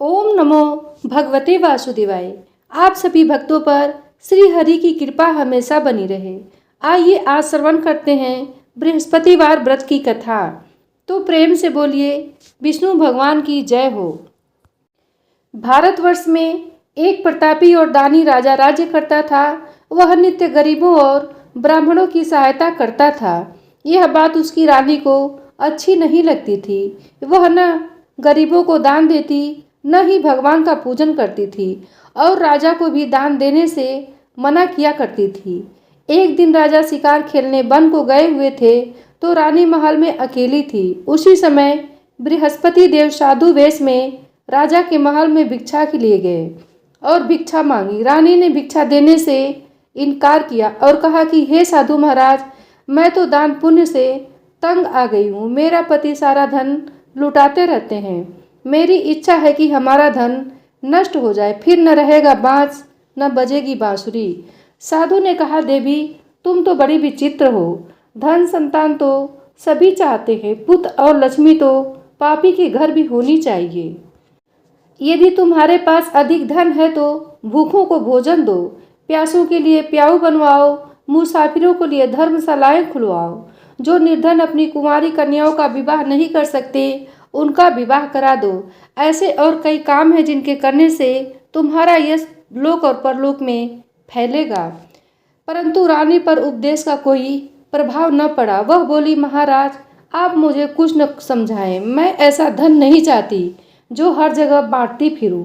ओम नमो भगवते वासुदेवाय। आप सभी भक्तों पर श्री हरि की कृपा हमेशा बनी रहे। आइए आज श्रवण करते हैं बृहस्पतिवार व्रत की कथा। तो प्रेम से बोलिए विष्णु भगवान की जय हो। भारतवर्ष में एक प्रतापी और दानी राजा राज्य करता था। वह नित्य गरीबों और ब्राह्मणों की सहायता करता था। यह बात उसकी रानी को अच्छी नहीं लगती थी। वह न गरीबों को दान देती, न ही भगवान का पूजन करती थी और राजा को भी दान देने से मना किया करती थी। एक दिन राजा शिकार खेलने वन को गए हुए थे तो रानी महल में अकेली थी। उसी समय बृहस्पति देव साधु वेश में राजा के महल में भिक्षा के लिए गए और भिक्षा मांगी। रानी ने भिक्षा देने से इनकार किया और कहा कि हे साधु महाराज, मैं तो दान पुण्य से तंग आ गई हूँ। मेरा पति सारा धन लुटाते रहते हैं। मेरी इच्छा है कि हमारा धन नष्ट हो जाए, फिर न रहेगा बांस न बजेगी बांसुरी। साधु ने कहा, देवी तुम तो बड़ी विचित्र हो। धन संतान तो सभी चाहते हैं, पुत्र और लक्ष्मी तो पापी के घर भी होनी चाहिए। यदि तुम्हारे पास अधिक धन है तो भूखों को भोजन दो, प्यासों के लिए प्याऊ बनवाओ, मुसाफिरों के लिए धर्मशालाएं खुलवाओ। जो निर्धन अपनी कुंवारी कन्याओं का विवाह नहीं कर सकते उनका विवाह करा दो। ऐसे और कई काम हैं जिनके करने से तुम्हारा यश लोक और परलोक में फैलेगा। परंतु रानी पर उपदेश का कोई प्रभाव न पड़ा। वह बोली, महाराज आप मुझे कुछ न समझाएं। मैं ऐसा धन नहीं चाहती जो हर जगह बांटती फिरूं।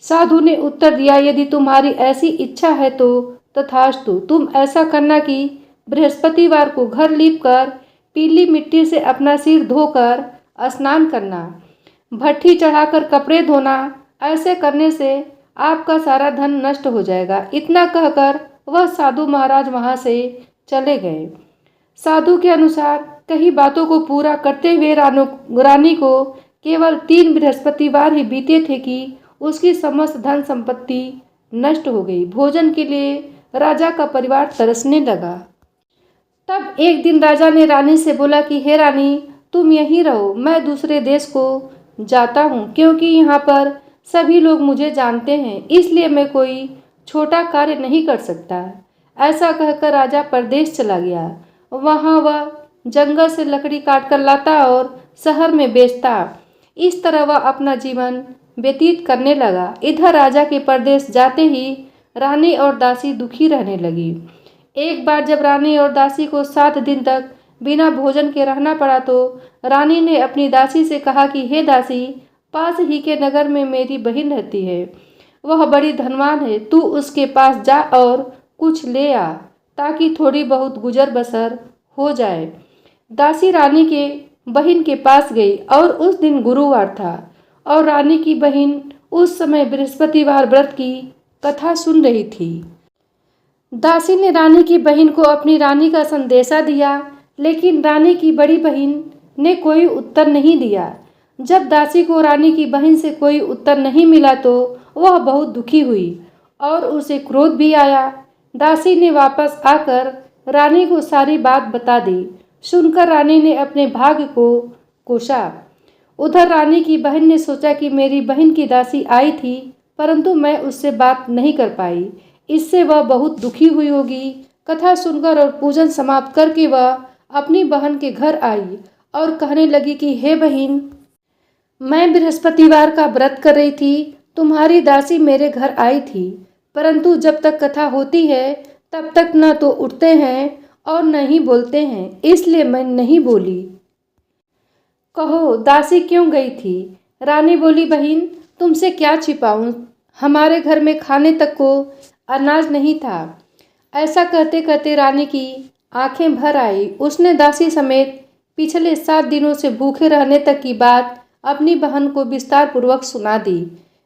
साधु ने उत्तर दिया, यदि तुम्हारी ऐसी इच्छा है तो तथास्तु। तुम ऐसा करना कि बृहस्पतिवार को घर लीप कर पीली मिट्टी से अपना सिर धोकर स्नान करना, भट्ठी चढ़ाकर कपड़े धोना। ऐसे करने से आपका सारा धन नष्ट हो जाएगा। इतना कहकर वह साधु महाराज वहां से चले गए। साधु के अनुसार कई बातों को पूरा करते हुए रानी को केवल 3 बृहस्पतिवार ही बीते थे कि उसकी समस्त धन संपत्ति नष्ट हो गई। भोजन के लिए राजा का परिवार तरसने लगा। तब एक दिन राजा ने रानी से बोला कि हे रानी, तुम यहीं रहो, मैं दूसरे देश को जाता हूँ, क्योंकि यहाँ पर सभी लोग मुझे जानते हैं, इसलिए मैं कोई छोटा कार्य नहीं कर सकता। ऐसा कहकर राजा परदेश चला गया। वहाँ वह जंगल से लकड़ी काट कर लाता और शहर में बेचता। इस तरह वह अपना जीवन व्यतीत करने लगा। इधर राजा के परदेश जाते ही रानी और दासी दुखी रहने लगी। एक बार जब रानी और दासी को 7 दिन तक बिना भोजन के रहना पड़ा तो रानी ने अपनी दासी से कहा कि हे दासी, पास ही के नगर में मेरी बहन रहती है। वह बड़ी धनवान है, तू उसके पास जा और कुछ ले आ ताकि थोड़ी बहुत गुजर बसर हो जाए। दासी रानी के बहन के पास गई और उस दिन गुरुवार था और रानी की बहन उस समय बृहस्पतिवार व्रत की कथा सुन रही थी। दासी ने रानी की बहन को अपनी रानी का संदेशा दिया, लेकिन रानी की बड़ी बहन ने कोई उत्तर नहीं दिया। जब दासी को रानी की बहन से कोई उत्तर नहीं मिला तो वह बहुत दुखी हुई और उसे क्रोध भी आया। दासी ने वापस आकर रानी को सारी बात बता दी। सुनकर रानी ने अपने भाग्य को कोसा। उधर रानी की बहन ने सोचा कि मेरी बहन की दासी आई थी, परंतु मैं उससे बात नहीं कर पाई, इससे वह बहुत दुखी हुई होगी। कथा सुनकर और पूजन समाप्त करके वह अपनी बहन के घर आई और कहने लगी कि हे बहन, मैं बृहस्पतिवार का व्रत कर रही थी, तुम्हारी दासी मेरे घर आई थी, परंतु जब तक कथा होती है तब तक न तो उठते हैं और न ही बोलते हैं, इसलिए मैं नहीं बोली। कहो दासी क्यों गई थी? रानी बोली, बहन तुमसे क्या छिपाऊं, हमारे घर में खाने तक को अनाज नहीं था। ऐसा कहते कहते रानी की आंखें भर आई। उसने दासी समेत पिछले 7 दिनों से भूखे रहने तक की बात अपनी बहन को विस्तार पूर्वक सुना दी।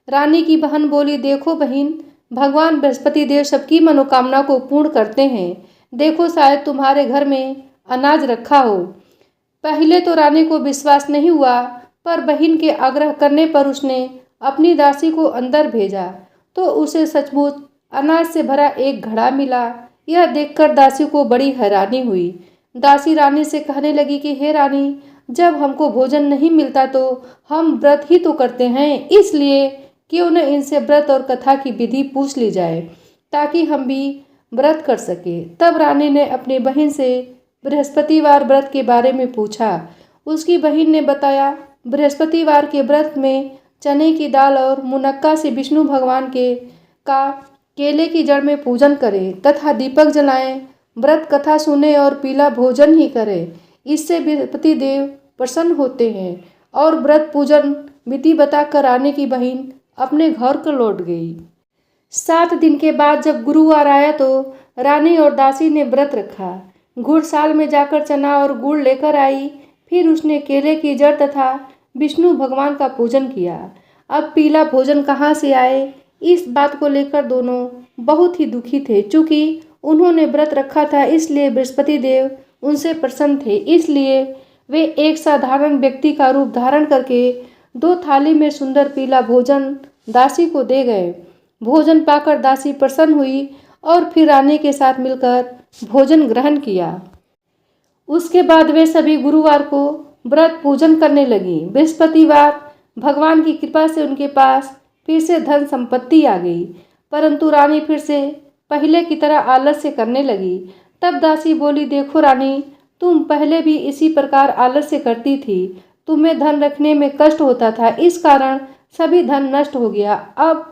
रानी की बहन बोली, देखो बहन, भगवान बृहस्पति देव सबकी मनोकामना को पूर्ण करते हैं। देखो शायद तुम्हारे घर में अनाज रखा हो। पहले तो रानी को विश्वास नहीं हुआ, पर बहन के आग्रह करने पर उसने अपनी दासी को अंदर भेजा तो उसे सचमुच अनाज से भरा एक घड़ा मिला। यह देखकर दासी को बड़ी हैरानी हुई। दासी रानी से कहने लगी कि हे रानी, जब हमको भोजन नहीं मिलता तो हम व्रत ही तो करते हैं, इसलिए क्यों न इनसे व्रत और कथा की विधि पूछ ली जाए ताकि हम भी व्रत कर सके। तब रानी ने अपनी बहन से बृहस्पतिवार व्रत के बारे में पूछा। उसकी बहन ने बताया, बृहस्पतिवार के व्रत में चने की दाल और मुनक्का से विष्णु भगवान के का केले की जड़ में पूजन करें तथा दीपक जलाएं, व्रत कथा सुने और पीला भोजन ही करें। इससे बृहस्पति देव प्रसन्न होते हैं। और व्रत पूजन विधि बताकर रानी की बहन अपने घर को लौट गई। 7 दिन के बाद जब गुरुवार आया तो रानी और दासी ने व्रत रखा। गुड़साल में जाकर चना और गुड़ लेकर आई। फिर उसने केले की जड़ तथा विष्णु भगवान का पूजन किया। अब पीला भोजन कहाँ से आए, इस बात को लेकर दोनों बहुत ही दुखी थे। चूँकि उन्होंने व्रत रखा था इसलिए बृहस्पति देव उनसे प्रसन्न थे। इसलिए वे एक साधारण व्यक्ति का रूप धारण करके 2 थाली में सुंदर पीला भोजन दासी को दे गए। भोजन पाकर दासी प्रसन्न हुई और फिर रानी के साथ मिलकर भोजन ग्रहण किया। उसके बाद वे सभी गुरुवार को व्रत पूजन करने लगी। बृहस्पतिवार भगवान की कृपा से उनके पास फिर से धन संपत्ति आ गई, परंतु रानी फिर से पहले की तरह आलस्य करने लगी। तब दासी बोली, देखो रानी, तुम पहले भी इसी प्रकार आलस्य करती थी। तुम्हें धन रखने में कष्ट होता था, इस कारण सभी धन नष्ट हो गया। अब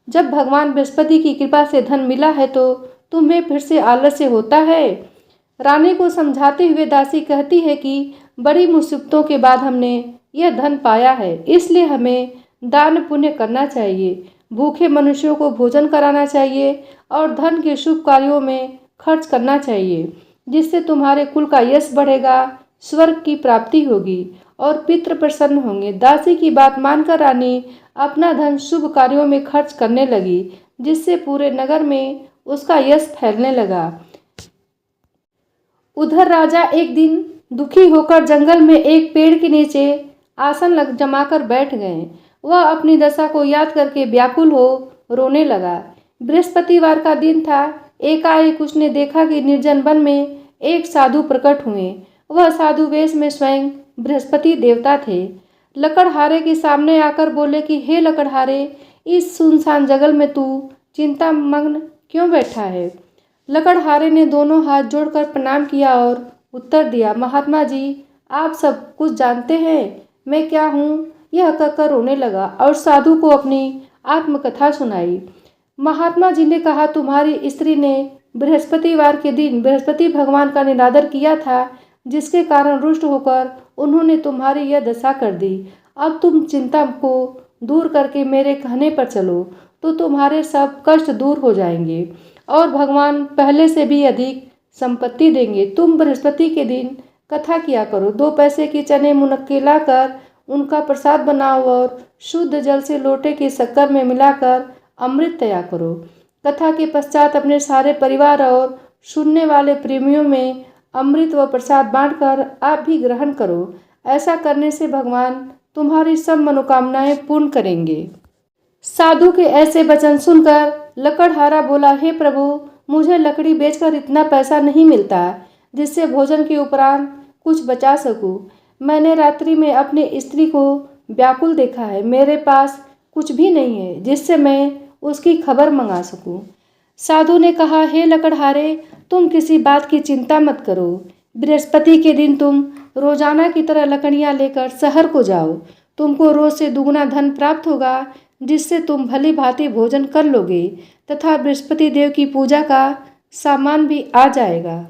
जब भगवान बृहस्पति की कृपा से धन मिला है तो तुम्हें फिर से आलस्य होता है। रानी को समझाते हुए दासी कहती है कि बड़ी मुसीबतों के बाद हमने यह धन पाया है, इसलिए हमें दान पुण्य करना चाहिए, भूखे मनुष्यों को भोजन कराना चाहिए और धन के शुभ कार्यों में खर्च करना चाहिए, जिससे तुम्हारे कुल का यश बढ़ेगा, स्वर्ग की प्राप्ति होगी और पितृ प्रसन्न होंगे। दासी की बात मानकर रानी अपना धन शुभ कार्यों में खर्च करने लगी, जिससे पूरे नगर में उसका यश फैलने लगा। उधर राजा एक दिन दुखी होकर जंगल में एक पेड़ के नीचे आसन जमाकर बैठ गए। वह अपनी दशा को याद करके व्याकुल हो रोने लगा। बृहस्पतिवार का दिन था। एकाएक उसने देखा कि निर्जन वन में एक साधु प्रकट हुए। वह साधु वेश में स्वयं बृहस्पति देवता थे। लकड़हारे के सामने आकर बोले कि हे लकड़हारे, इस सुनसान जंगल में तू चिंता मग्न क्यों बैठा है। लकड़हारे ने दोनों हाथ जोड़कर प्रणाम किया और उत्तर दिया, महात्मा जी, आप सब कुछ जानते हैं, मैं क्या हूँ। यह कहकर रोने लगा और साधु को अपनी आत्मकथा सुनाई। महात्मा जी ने कहा, तुम्हारी स्त्री ने बृहस्पतिवार के दिन बृहस्पति भगवान का निरादर किया था, जिसके कारण रुष्ट होकर उन्होंने तुम्हारी यह दशा कर दी। अब तुम चिंता को दूर करके मेरे कहने पर चलो तो तुम्हारे सब कष्ट दूर हो जाएंगे और भगवान पहले से भी अधिक संपत्ति देंगे। तुम बृहस्पति के दिन कथा किया करो, 2 पैसे के चने मुनक्के लाकर उनका प्रसाद बनाओ और शुद्ध जल से लोटे की शक्कर में मिलाकर अमृत तैयार करो। कथा के पश्चात अपने सारे परिवार और सुनने वाले प्रेमियों में अमृत व प्रसाद बांटकर आप भी ग्रहण करो। ऐसा करने से भगवान तुम्हारी सब मनोकामनाएं पूर्ण करेंगे। साधु के ऐसे वचन सुनकर लकड़हारा बोला, हे प्रभु, मुझे लकड़ी बेचकर इतना पैसा नहीं मिलता जिससे भोजन के उपरांत कुछ बचा सकूं। मैंने रात्रि में अपनी स्त्री को व्याकुल देखा है। मेरे पास कुछ भी नहीं है जिससे मैं उसकी खबर मंगा सकूं। साधु ने कहा, हे लकड़हारे, तुम किसी बात की चिंता मत करो। बृहस्पति के दिन तुम रोजाना की तरह लकड़ियां लेकर शहर को जाओ। तुमको रोज से दुगुना धन प्राप्त होगा, जिससे तुम भली भांति भोजन कर लोगे तथा बृहस्पति देव की पूजा का सामान भी आ जाएगा।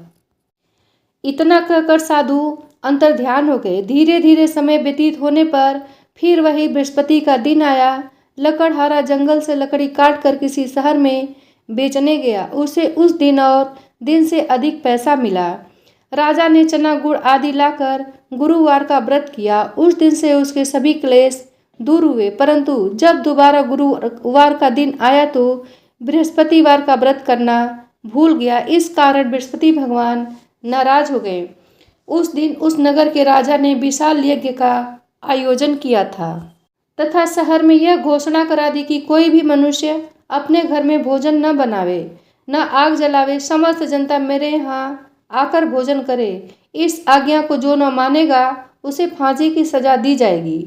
इतना कहकर साधु अंतर्ध्यान हो गए। धीरे धीरे समय व्यतीत होने पर फिर वही बृहस्पति का दिन आया। लकड़हारा जंगल से लकड़ी काट कर किसी शहर में बेचने गया। उसे उस दिन और दिन से अधिक पैसा मिला। राजा ने चना गुड़ आदि लाकर गुरुवार का व्रत किया। उस दिन से उसके सभी क्लेश दूर हुए, परंतु जब दोबारा गुरुवार का दिन आया तो बृहस्पतिवार का व्रत करना भूल गया। इस कारण बृहस्पति भगवान नाराज हो गए। उस दिन उस नगर के राजा ने विशाल यज्ञ का आयोजन किया था तथा शहर में यह घोषणा करा दी कि कोई भी मनुष्य अपने घर में भोजन न बनावे, न आग जलावे। समस्त जनता मेरे यहाँ आकर भोजन करे। इस आज्ञा को जो न मानेगा उसे फांसी की सजा दी जाएगी।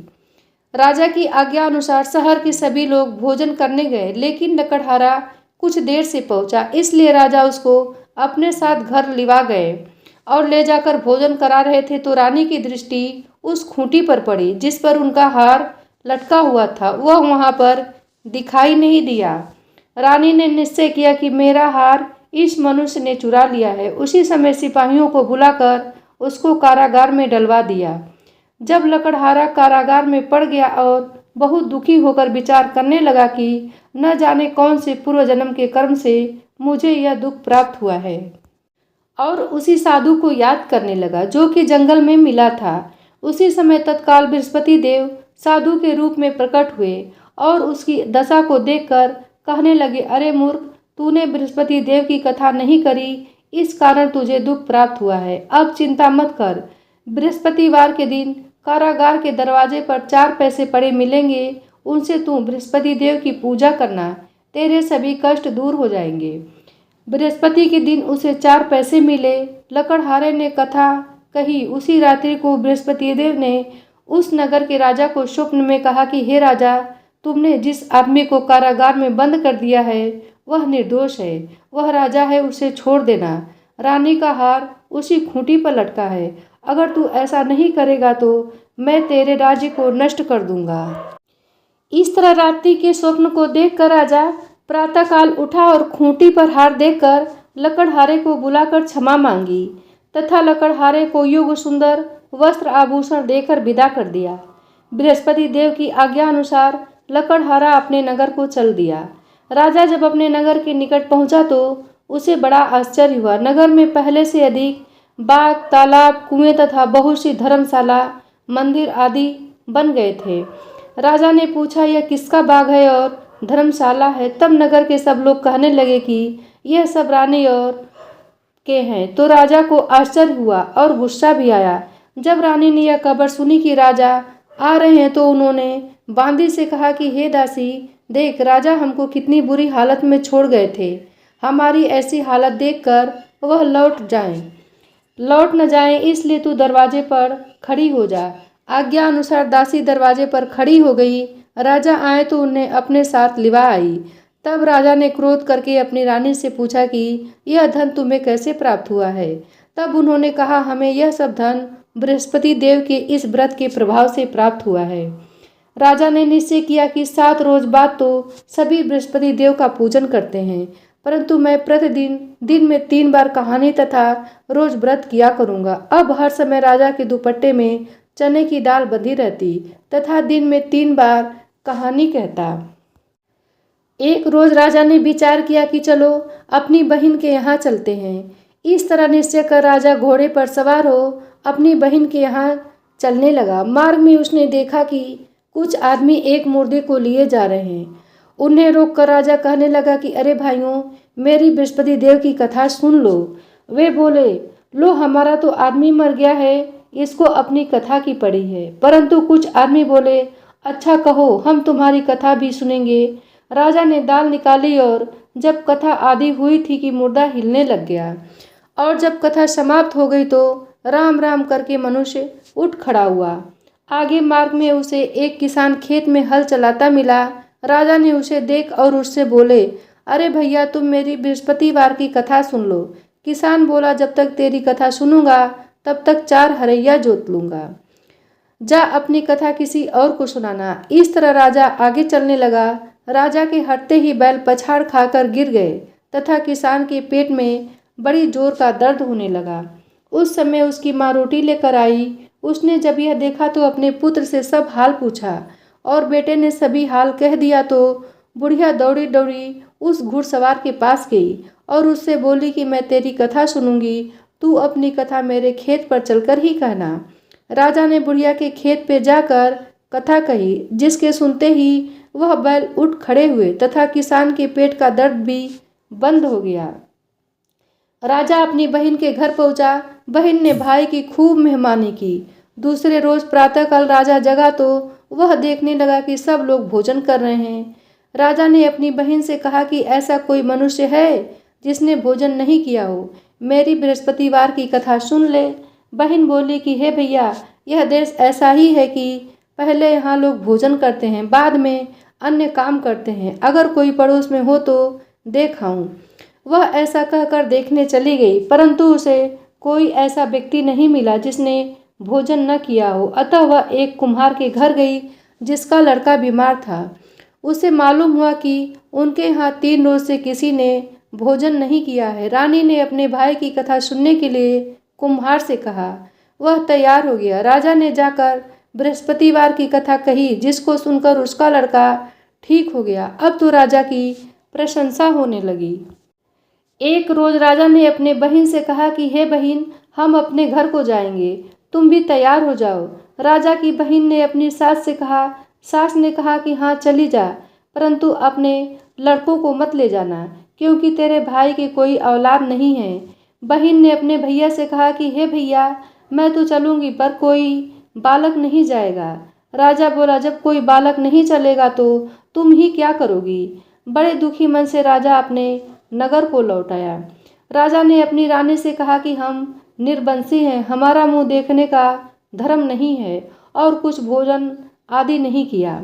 राजा की आज्ञा अनुसार शहर के सभी लोग भोजन करने गए, लेकिन लकड़हारा कुछ देर से पहुंचा, इसलिए राजा उसको अपने साथ घर लिवा गए और ले जाकर भोजन करा रहे थे तो रानी की दृष्टि उस खूंटी पर पड़ी जिस पर उनका हार लटका हुआ था। वह वहां पर दिखाई नहीं दिया। रानी ने निश्चय किया कि मेरा हार इस मनुष्य ने चुरा लिया है। उसी समय सिपाहियों को बुलाकर उसको कारागार में डलवा दिया। जब लकड़हारा कारागार में पड़ गया और बहुत दुखी होकर विचार करने लगा कि न जाने कौन से पूर्व जन्म के कर्म से मुझे यह दुख प्राप्त हुआ है, और उसी साधु को याद करने लगा जो कि जंगल में मिला था। उसी समय तत्काल बृहस्पति देव साधु के रूप में प्रकट हुए और उसकी दशा को देखकर कहने लगे, अरे मूर्ख, तूने बृहस्पति देव की कथा नहीं करी, इस कारण तुझे दुख प्राप्त हुआ है। अब चिंता मत कर, बृहस्पतिवार के दिन कारागार के दरवाजे पर 4 पैसे पड़े मिलेंगे, उनसे तू बृहस्पति देव की पूजा करना, तेरे सभी कष्ट दूर हो जाएंगे। बृहस्पति के दिन उसे 4 पैसे मिले। लकड़हारे ने कथा कही। उसी रात्रि को बृहस्पति देव ने उस नगर के राजा को स्वप्न में कहा कि हे राजा, तुमने जिस आदमी को कारागार में बंद कर दिया है वह निर्दोष है, वह राजा है, उसे छोड़ देना। रानी का हार उसी खूंटी पर लटका है। अगर तू ऐसा नहीं करेगा तो मैं तेरे राज्य को नष्ट कर दूंगा। इस तरह रात्रि के स्वप्न को देखकर राजा प्रातःकाल उठा और खूंटी पर हार देखकर लकड़हारे को बुलाकर क्षमा मांगी तथा लकड़हारे को युग सुंदर वस्त्र आभूषण देकर विदा कर दिया। बृहस्पति देव की आज्ञा अनुसार लकड़हारा अपने नगर को चल दिया। राजा जब अपने नगर के निकट पहुंचा तो उसे बड़ा आश्चर्य हुआ। नगर में पहले से अधिक बाग, तालाब, कुएं तथा बहुत सी धर्मशाला, मंदिर आदि बन गए थे। राजा ने पूछा, यह किसका बाग है और धर्मशाला है? तब नगर के सब लोग कहने लगे कि यह सब रानी और के हैं। तो राजा को आश्चर्य हुआ और गुस्सा भी आया। जब रानी ने यह खबर सुनी कि राजा आ रहे हैं तो उन्होंने बांदी से कहा कि हे दासी, देख, राजा हमको कितनी बुरी हालत में छोड़ गए थे। हमारी ऐसी हालत देखकर वह लौट न जाएं, इसलिए तू दरवाजे पर खड़ी हो जा। आज्ञा अनुसार दासी दरवाजे पर खड़ी हो गई। राजा आए तो उन्हें अपने साथ लिवा आई। तब राजा ने क्रोध करके अपनी रानी से पूछा कि यह धन तुम्हें कैसे प्राप्त हुआ है? तब उन्होंने कहा, हमें यह सब धन बृहस्पति देव के इस व्रत के प्रभाव से प्राप्त हुआ है। राजा ने निश्चय किया कि 7 रोज बाद तो सभी बृहस्पति देव का पूजन करते हैं, परंतु मैं प्रतिदिन दिन में 3 बार कहानी तथा रोज व्रत किया करूंगा। अब हर समय राजा के दुपट्टे में चने की दाल बंधी रहती तथा दिन में 3 बार कहानी कहता। एक रोज राजा ने विचार किया कि चलो अपनी बहन के यहाँ चलते हैं। इस तरह निश्चय कर राजा घोड़े पर सवार हो अपनी बहन के यहाँ चलने लगा। मार्ग में उसने देखा कि कुछ आदमी एक मुर्दे को लिए जा रहे हैं। उन्हें रोककर राजा कहने लगा कि अरे भाइयों, मेरी बृहस्पति देव की कथा सुन लो। वे बोले, लो, हमारा तो आदमी मर गया है, इसको अपनी कथा की पड़ी है। परंतु कुछ आदमी बोले, अच्छा कहो, हम तुम्हारी कथा भी सुनेंगे। राजा ने दाल निकाली और जब कथा आदि हुई थी कि मुर्दा हिलने लग गया, और जब कथा समाप्त हो गई तो राम राम करके मनुष्य उठ खड़ा हुआ। आगे मार्ग में उसे एक किसान खेत में हल चलाता मिला। राजा ने उसे देख और उससे बोले, अरे भैया, तुम मेरी बृहस्पतिवार की कथा सुन लो। किसान बोला, जब तक तेरी कथा सुनूंगा तब तक 4 हरैया जोत लूंगा। जा अपनी कथा किसी और को सुनाना। इस तरह राजा आगे चलने लगा। राजा के हटते ही बैल पछाड़ खाकर गिर गए तथा किसान के पेट में बड़ी जोर का दर्द होने लगा। उस समय उसकी माँ रोटी लेकर आई। उसने जब यह देखा तो अपने पुत्र से सब हाल पूछा और बेटे ने सभी हाल कह दिया। तो बुढ़िया दौड़ी दौड़ी उस घुड़सवार के पास गई और उससे बोली कि मैं तेरी कथा सुनूंगी, तू अपनी कथा मेरे खेत पर चलकर ही कहना। राजा ने बुढ़िया के खेत पे जाकर कथा कही, जिसके सुनते ही वह बैल उठ खड़े हुए तथा किसान के पेट का दर्द भी बंद हो गया। राजा अपनी बहन के घर पहुंचा। बहन ने भाई की खूब मेहमानी की। दूसरे रोज प्रातःकाल राजा जगा तो वह देखने लगा कि सब लोग भोजन कर रहे हैं। राजा ने अपनी बहन से कहा कि ऐसा कोई मनुष्य है जिसने भोजन नहीं किया हो, मेरी बृहस्पतिवार की कथा सुन ले। बहन बोली कि हे भैया, यह देश ऐसा ही है कि पहले यहाँ लोग भोजन करते हैं, बाद में अन्य काम करते हैं। अगर कोई पड़ोस में हो तो देख आऊं। वह ऐसा कहकर देखने चली गई, परंतु उसे कोई ऐसा व्यक्ति नहीं मिला जिसने भोजन न किया हो। अतः वह एक कुम्हार के घर गई जिसका लड़का बीमार था। उसे मालूम हुआ कि उनके यहाँ 3 रोज से किसी ने भोजन नहीं किया है। रानी ने अपने भाई की कथा सुनने के लिए कुम्हार से कहा। वह तैयार हो गया। राजा ने जाकर बृहस्पतिवार की कथा कही, जिसको सुनकर उसका लड़का ठीक हो गया। अब तो राजा की प्रशंसा होने लगी। एक रोज राजा ने अपने बहन से कहा कि हे बहन, हम अपने घर को जाएंगे, तुम भी तैयार हो जाओ। राजा की बहन ने अपनी सास से कहा। सास ने कहा कि हाँ चली जा, परंतु अपने लड़कों को मत ले जाना, क्योंकि तेरे भाई की कोई औलाद नहीं है। बहन ने अपने भैया से कहा कि हे भैया, मैं तो चलूँगी, पर कोई बालक नहीं जाएगा। राजा बोला, जब कोई बालक नहीं चलेगा तो तुम ही क्या करोगी। बड़े दुखी मन से राजा अपने नगर को लौट आया। राजा ने अपनी रानी से कहा कि हम निर्वंशी हैं, हमारा मुंह देखने का धर्म नहीं है और कुछ भोजन आदि नहीं किया।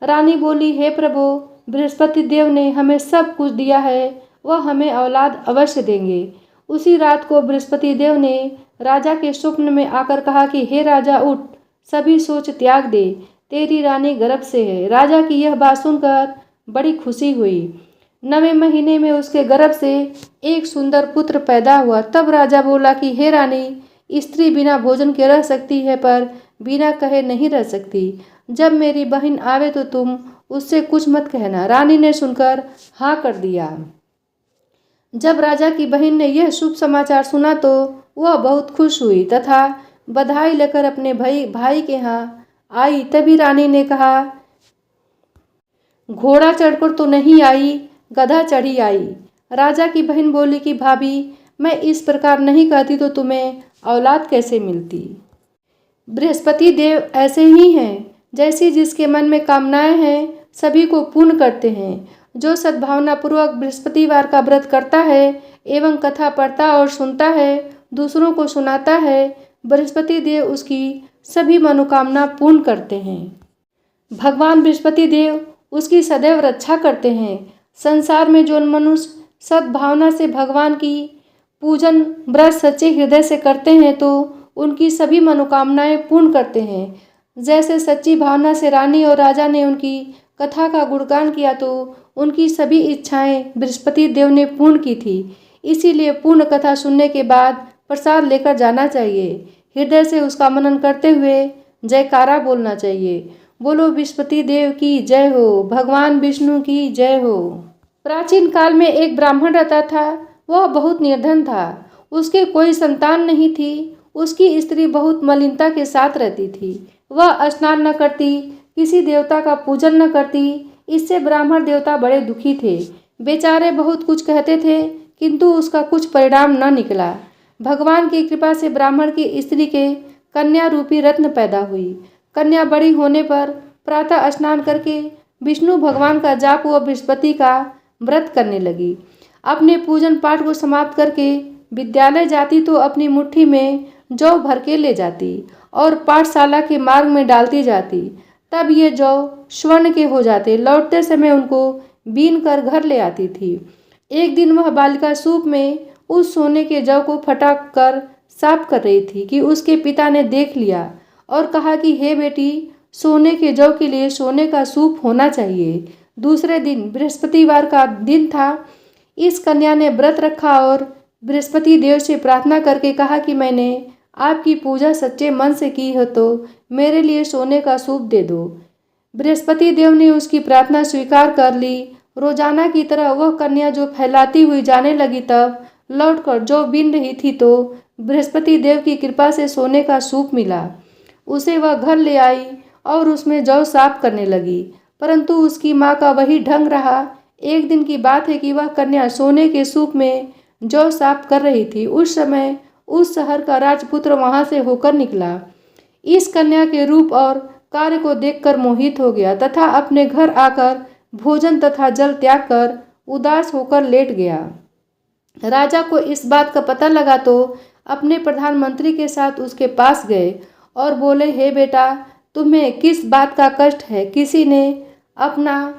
रानी बोली, हे प्रभु, बृहस्पति देव ने हमें सब कुछ दिया है, वह हमें औलाद अवश्य देंगे। उसी रात को बृहस्पति देव ने राजा के स्वप्न में आकर कहा कि हे राजा, उठ, सभी सोच त्याग दे, तेरी रानी गर्भ से है। राजा की यह बात सुनकर बड़ी खुशी हुई। 9वें महीने में उसके गर्भ से एक सुंदर पुत्र पैदा हुआ। तब राजा बोला कि हे रानी, स्त्री बिना भोजन के रह सकती है, पर बिना कहे नहीं रह सकती। जब मेरी बहन आवे तो तुम उससे कुछ मत कहना। रानी ने सुनकर हाँ कर दिया। जब राजा की बहन ने यह शुभ समाचार सुना तो वह बहुत खुश हुई तथा बधाई लेकर अपने भाई के यहाँ आई। तभी रानी ने कहा, घोड़ा चढ़कर तो नहीं आई, गधा चढ़ी आई। राजा की बहन बोली कि भाभी, मैं इस प्रकार नहीं कहती तो तुम्हें औलाद कैसे मिलती। बृहस्पति देव ऐसे ही हैं, जैसी जिसके मन में कामनाएं हैं सभी को पूर्ण करते हैं। जो सद्भावना पूर्वक बृहस्पतिवार का व्रत करता है एवं कथा पढ़ता और सुनता है, दूसरों को सुनाता है, बृहस्पति देव उसकी सभी मनोकामना पूर्ण करते हैं। भगवान बृहस्पति देव उसकी सदैव रक्षा करते हैं। संसार में जो मनुष्य सद्भावना से भगवान की पूजन व्रत सच्चे हृदय से करते हैं तो उनकी सभी मनोकामनाएं पूर्ण करते हैं। जैसे सच्ची भावना से रानी और राजा ने उनकी कथा का गुणगान किया तो उनकी सभी इच्छाएं बृहस्पति देव ने पूर्ण की थी। इसीलिए पूर्ण कथा सुनने के बाद प्रसाद लेकर जाना चाहिए। हृदय से उसका मनन करते हुए जयकारा बोलना चाहिए। बोलो बृहस्पति देव की जय हो, भगवान विष्णु की जय हो। प्राचीन काल में एक ब्राह्मण रहता था। वह बहुत निर्धन था। उसके कोई संतान नहीं थी। उसकी स्त्री बहुत मलिनता के साथ रहती थी। वह स्नान न करती, किसी देवता का पूजन न करती। इससे ब्राह्मण देवता बड़े दुखी थे। बेचारे बहुत कुछ कहते थे, किंतु उसका कुछ परिणाम न निकला। भगवान की कृपा से ब्राह्मण की स्त्री के कन्या रूपी रत्न पैदा हुई। कन्या बड़ी होने पर प्रातः स्नान करके विष्णु भगवान का जाप व बृहस्पति का व्रत करने लगी। अपने पूजन पाठ को समाप्त करके विद्यालय जाती तो अपनी मुट्ठी में जौ भर के ले जाती और पाठशाला के मार्ग में डालती जाती। तब ये जौ स्वर्ण के हो जाते। लौटते समय उनको बीन कर घर ले आती थी। एक दिन वह बालिका सूप में उस सोने के जौ को फटाक कर साफ कर रही थी कि उसके पिता ने देख लिया और कहा कि हे बेटी, सोने के जौ के लिए सोने का सूप होना चाहिए। दूसरे दिन बृहस्पतिवार का दिन था। इस कन्या ने व्रत रखा और बृहस्पति देव से प्रार्थना करके कहा कि मैंने आपकी पूजा सच्चे मन से की हो तो मेरे लिए सोने का सूप दे दो। बृहस्पति देव ने उसकी प्रार्थना स्वीकार कर ली। रोजाना की तरह वह कन्या जो फैलाती हुई जाने लगी, तब लौटकर जो बीन रही थी तो बृहस्पति देव की कृपा से सोने का सूप मिला। उसे वह घर ले आई और उसमें जौ साफ करने लगी, परंतु उसकी माँ का वही ढंग रहा। एक दिन की बात है कि वह कन्या सोने के सूप में जौ साफ कर रही थी। उस समय उस शहर का राजपुत्र वहां से होकर निकला। इस कन्या के रूप और कार्य को देखकर मोहित हो गया तथा अपने घर आकर भोजन तथा जल त्याग कर उदास होकर लेट गया। राजा को इस बात का पता लगा तो अपने प्रधानमंत्री के साथ उसके पास गए और बोले, हे बेटा, तुम्हें किस बात का कष्ट है? किसी ने अपना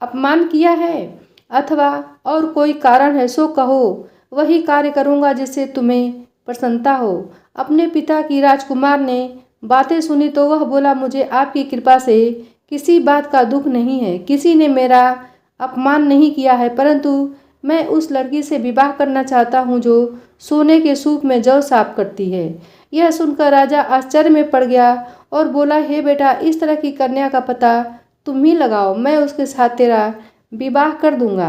अपमान किया है अथवा और कोई कारण है? सो कहो, वही कार्य करूँगा जिससे तुम्हें प्रसन्नता हो। अपने पिता की राजकुमार ने बातें सुनी तो वह बोला, मुझे आपकी कृपा से किसी बात का दुख नहीं है। किसी ने मेरा अपमान नहीं किया है, परंतु मैं उस लड़की से विवाह करना चाहता हूँ जो सोने के सूप में जौ साफ करती है। यह सुनकर राजा आश्चर्य में पड़ गया और बोला, हे बेटा, इस तरह की कन्या का पता तुम ही लगाओ, मैं उसके साथ तेरा विवाह कर दूंगा।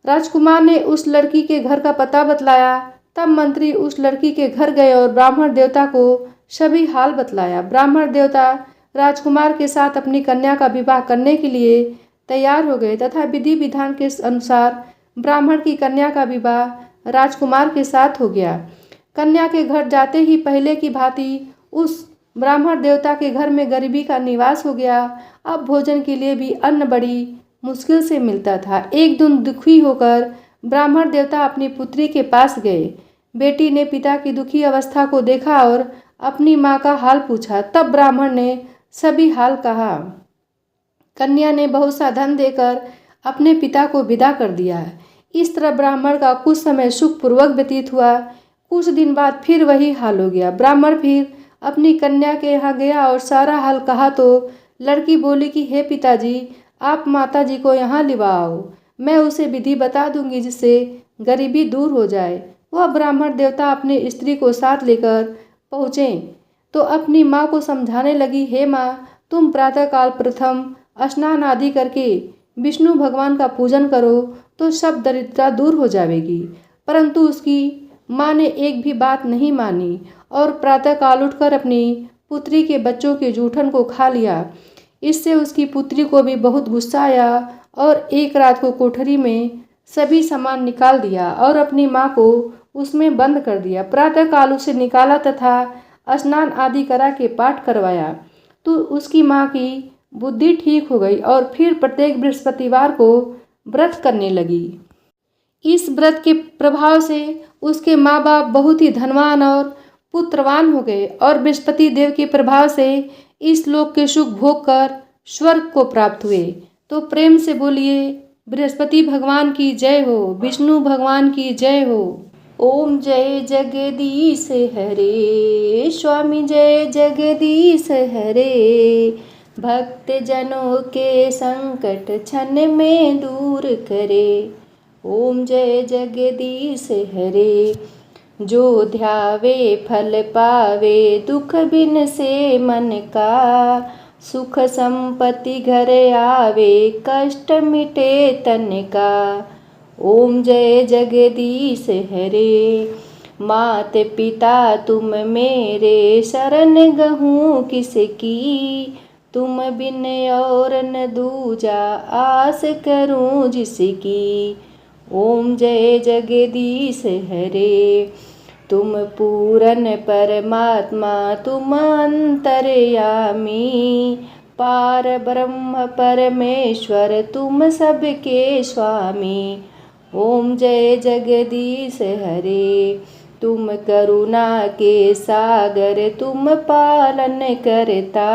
राजकुमार ने उस लड़की के घर का पता बतलाया। तब मंत्री उस लड़की के घर गए और ब्राह्मण देवता को सभी हाल बतलाया। ब्राह्मण देवता राजकुमार के साथ अपनी कन्या का विवाह करने के लिए तैयार हो गए तथा विधि विधान के अनुसार ब्राह्मण की कन्या का विवाह राजकुमार के साथ हो गया। कन्या के घर जाते ही पहले की भांति उस ब्राह्मण देवता के घर में गरीबी का निवास हो गया। अब भोजन के लिए भी अन्न बड़ी मुश्किल से मिलता था। एक दिन दुखी होकर ब्राह्मण देवता अपनी पुत्री के पास गए। बेटी ने पिता की दुखी अवस्था को देखा और अपनी माँ का हाल पूछा। तब ब्राह्मण ने सभी हाल कहा। कन्या ने बहुत सा धन देकर अपने पिता को विदा कर दिया। इस तरह ब्राह्मण का कुछ समय सुखपूर्वक व्यतीत हुआ। कुछ दिन बाद फिर वही हाल हो गया। ब्राह्मण फिर अपनी कन्या के यहाँ गया और सारा हाल कहा तो लड़की बोली कि हे पिताजी, आप माताजी को यहाँ लिवाओ, मैं उसे विधि बता दूंगी जिससे गरीबी दूर हो जाए। वह ब्राह्मण देवता अपनी स्त्री को साथ लेकर पहुँचे तो अपनी माँ को समझाने लगी, हे माँ, तुम प्रातःकाल प्रथम स्नान आदि करके विष्णु भगवान का पूजन करो तो सब दरिद्रता दूर हो जाएगी। परंतु उसकी माँ ने एक भी बात नहीं मानी और प्रातःकाल उठकर अपनी पुत्री के बच्चों के जूठन को खा लिया। इससे उसकी पुत्री को भी बहुत गुस्सा आया और एक रात को कोठरी में सभी सामान निकाल दिया और अपनी माँ को उसमें बंद कर दिया। प्रातःकाल उसे निकाला तथा स्नान आदि करा के पाठ करवाया तो उसकी माँ की बुद्धि ठीक हो गई और फिर प्रत्येक बृहस्पतिवार को व्रत करने लगी। इस व्रत के प्रभाव से उसके माँ बाप बहुत ही धनवान और पुत्रवान हो गए और बृहस्पति देव के प्रभाव से इस लोक के सुख भोग कर स्वर्ग को प्राप्त हुए। तो प्रेम से बोलिए, बृहस्पति भगवान की जय हो, विष्णु भगवान की जय हो। ओम जय जगदीश हरे, स्वामी जय जगदीश हरे। भक्त जनों के संकट क्षण में दूर करे। ओम जय जगदीश हरे। जो ध्यावे फल पावे, दुख बिन से मन का। सुख संपत्ति घर आवे, कष्ट मिटे तन का। ओम जय जगदीश हरे। मात पिता तुम मेरे, शरण गहूँ किसकी। तुम बिन और न दूजा, आस करूं जिसकी। ओम जय जगदीश हरे। तुम पूरन परमात्मा, तुम अंतर्यामी। पार ब्रह्म परमेश्वर, तुम सबके स्वामी। ओम जय जगदीश हरे। तुम करुणा के सागर, तुम पालन करता।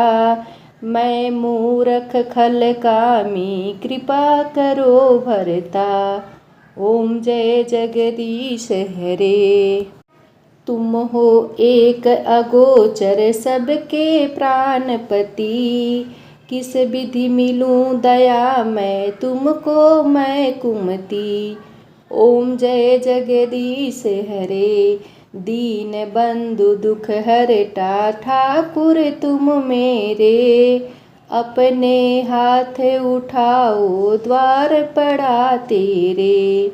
मैं मूर्ख खल कामी, कृपा करो भरता। ओम जय जगदीश हरे। तुम हो एक अगोचर, सबके प्राणपति। किस विधि मिलूं दया मैं तुमको, मैं कुमति। ओम जय जगदीश हरे। दीन बंधु दुख हरता, ठाकुर तुम मेरे। अपने हाथ उठाओ, द्वार पड़ा तेरे।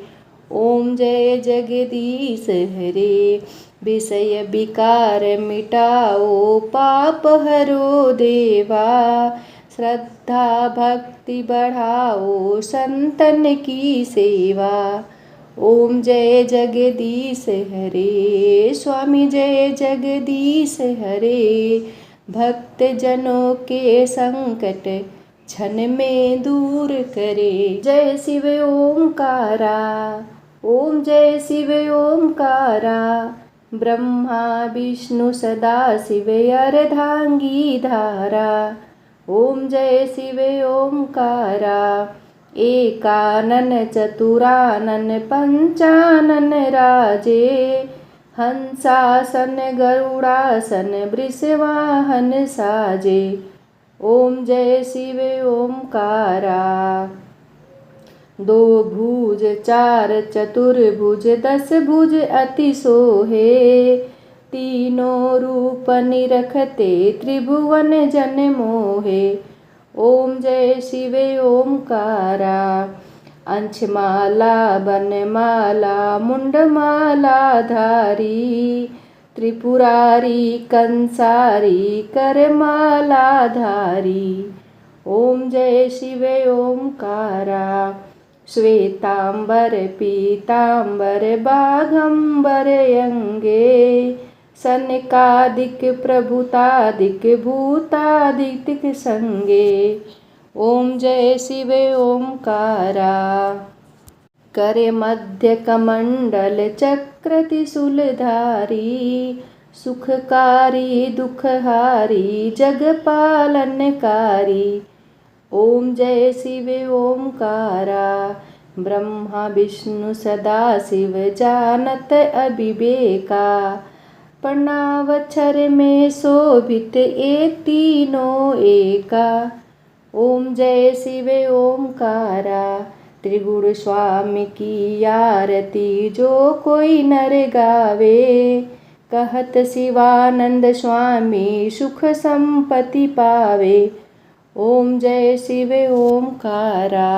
ओम जय जगदीश हरे। विषय विकार मिटाओ, पाप हरो देवा। श्रद्धा भक्ति बढ़ाओ, संतन की सेवा। ओम जय जगदीश हरे, स्वामी जय जगदीश हरे। भक्त जनों के संकट क्षण में दूर करे। जय शिव ओमकारा, ओम जय शिव ओमकारा। ब्रह्मा विष्णु सदा शिव अर्धांगी धारा। ओम जय शिव ओंकारा। एकानन चतुरानन पंचानन राजे। हंसासन गरुड़ासन वृषवाहन साजे। ओम जय शिव ओंकारा। दो भुज चार चतुर्भुज 10 भुज अति सोहे। तीनों रूप निरखते त्रिभुवन जन मोहे। ओम जय शिव ओंकारा। अंशमाला बनमाला मुंडमाला धारी। त्रिपुरारी कंसारी करमाला धारी। ओम जय शिव ओंकारा। श्वेतांबर पीतांबर बाघंबर अंगे। सनकादिक प्रभुतादिक भूतादिक संगे। ओम जय शिव ओंकारा। करे मध्य कमंडल चक्र त्रिशूलधारी। सुखकारी दुखहारी जगपालनकारी। ओम जय शिव ओंकारा। ब्रह्मा विष्णु सदा शिव जानत अविवेका। प्रणावक्षर में शोभित एक तीनों एका। ओम जय शिव ओंकारा। त्रिगुण स्वामी की आरती जो कोई नर गावे। कहत शिवानंद स्वामी सुख संपत्ति पावे। ओम जय शिव ओंकारा।